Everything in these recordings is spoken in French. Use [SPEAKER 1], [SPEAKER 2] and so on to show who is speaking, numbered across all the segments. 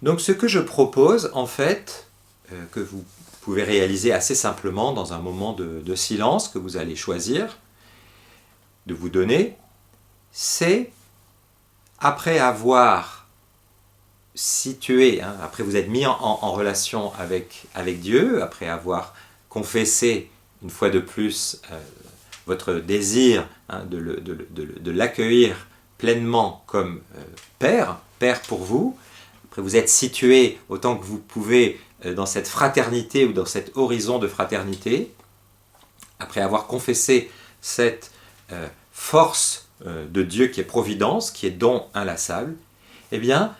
[SPEAKER 1] Donc ce que je propose, en fait, que vous pouvez réaliser assez simplement dans un moment de silence que vous allez choisir de vous donner, c'est après avoir situé, après vous êtes mis en relation avec Dieu, après avoir confessé une fois de plus votre désir de l'accueillir pleinement comme Père pour vous, après vous êtes situé autant que vous pouvez dans cette fraternité ou dans cet horizon de fraternité, après avoir confessé cette force de Dieu qui est providence, qui est don inlassable, eh bien,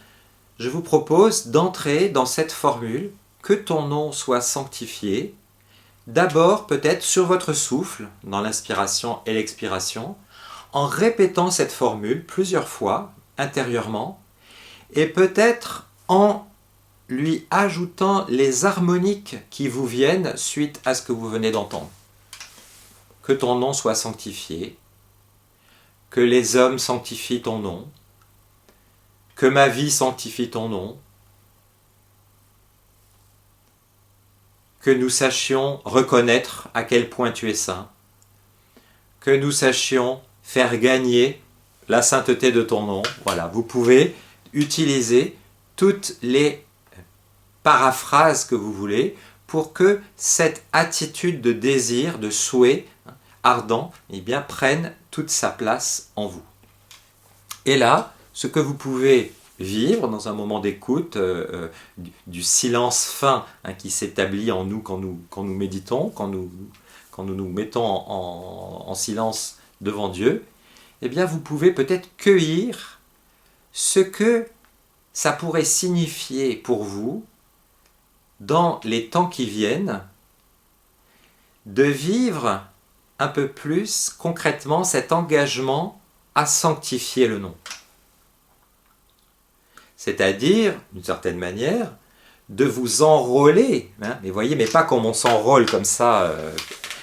[SPEAKER 1] je vous propose d'entrer dans cette formule, que ton nom soit sanctifié, d'abord peut-être sur votre souffle, dans l'inspiration et l'expiration, en répétant cette formule plusieurs fois, intérieurement, et peut-être en lui ajoutant les harmoniques qui vous viennent suite à ce que vous venez d'entendre. Que ton nom soit sanctifié, que les hommes sanctifient ton nom, que ma vie sanctifie ton nom, que nous sachions reconnaître à quel point tu es saint, que nous sachions faire gagner la sainteté de ton nom. Voilà, vous pouvez utiliser toutes les paraphrases que vous voulez pour que cette attitude de désir, de souhait ardent, eh bien, prenne toute sa place en vous. Et là, ce que vous pouvez vivre dans un moment d'écoute, du silence fin qui s'établit en nous quand nous méditons, quand nous mettons en silence devant Dieu, eh bien vous pouvez peut-être cueillir ce que ça pourrait signifier pour vous dans les temps qui viennent, de vivre un peu plus concrètement cet engagement à sanctifier le nom. C'est-à-dire, d'une certaine manière, de vous enrôler, mais voyez, mais pas comme on s'enrôle comme ça,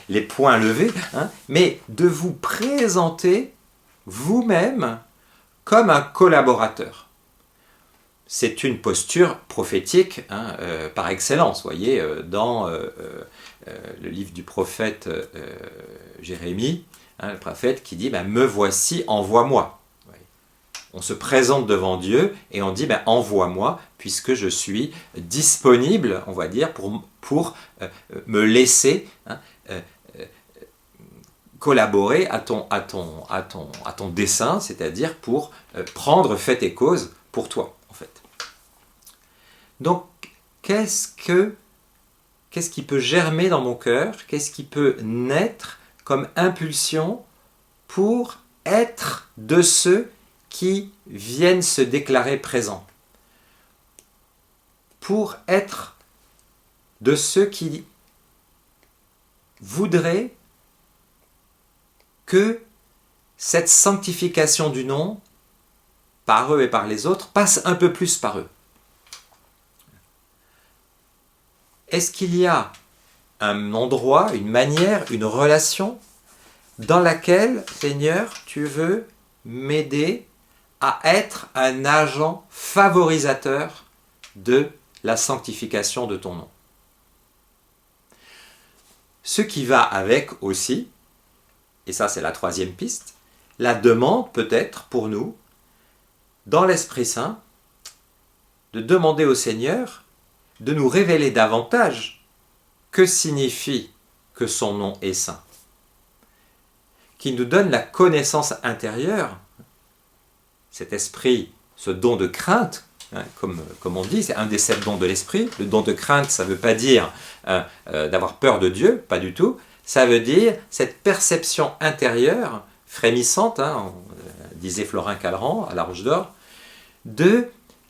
[SPEAKER 1] les poings levés, mais de vous présenter vous-même comme un collaborateur. C'est une posture prophétique par excellence, voyez, dans le livre du prophète Jérémie, le prophète qui dit « Me voici, envoie-moi ». On se présente devant Dieu et on dit envoie-moi puisque je suis disponible, on va dire, pour me laisser collaborer à ton dessein, c'est-à-dire pour prendre fait et cause pour toi, en fait. Donc, qu'est-ce qui peut germer dans mon cœur? Qu'est-ce qui peut naître comme impulsion pour être de ceux qui viennent se déclarer présents, pour être de ceux qui voudraient que cette sanctification du nom, par eux et par les autres, passe un peu plus par eux. Est-ce qu'il y a un endroit, une manière, une relation dans laquelle, Seigneur, tu veux m'aider à être un agent favorisateur de la sanctification de ton nom? Ce qui va avec aussi, et ça c'est la troisième piste, la demande peut-être pour nous, dans l'Esprit Saint, de demander au Seigneur de nous révéler davantage que signifie que son nom est saint, qui nous donne la connaissance intérieure, cet esprit, ce don de crainte, comme on dit, c'est un des 7 dons de l'esprit. Le don de crainte, ça ne veut pas dire d'avoir peur de Dieu, pas du tout. Ça veut dire cette perception intérieure, frémissante, disait Florin Calleran à la Roche d'Or, de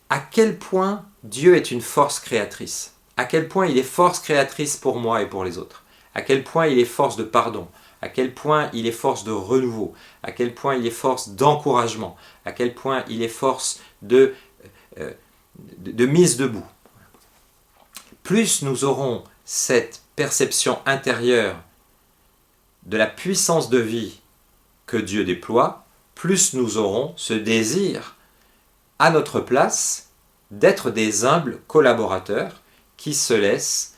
[SPEAKER 1] à quel point Dieu est une force créatrice, à quel point il est force créatrice pour moi et pour les autres, à quel point il est force de pardon, à quel point il est force de renouveau, à quel point il est force d'encouragement, à quel point il est force de mise debout. Plus nous aurons cette perception intérieure de la puissance de vie que Dieu déploie, plus nous aurons ce désir à notre place d'être des humbles collaborateurs qui se laissent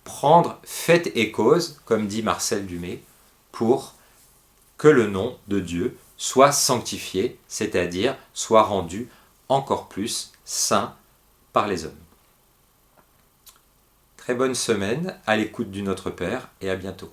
[SPEAKER 1] prendre fait et cause, comme dit Marcel Dumay, pour que le nom de Dieu soit sanctifié, c'est-à-dire soit rendu encore plus saint par les hommes. Très bonne semaine à l'écoute du Notre Père et à bientôt.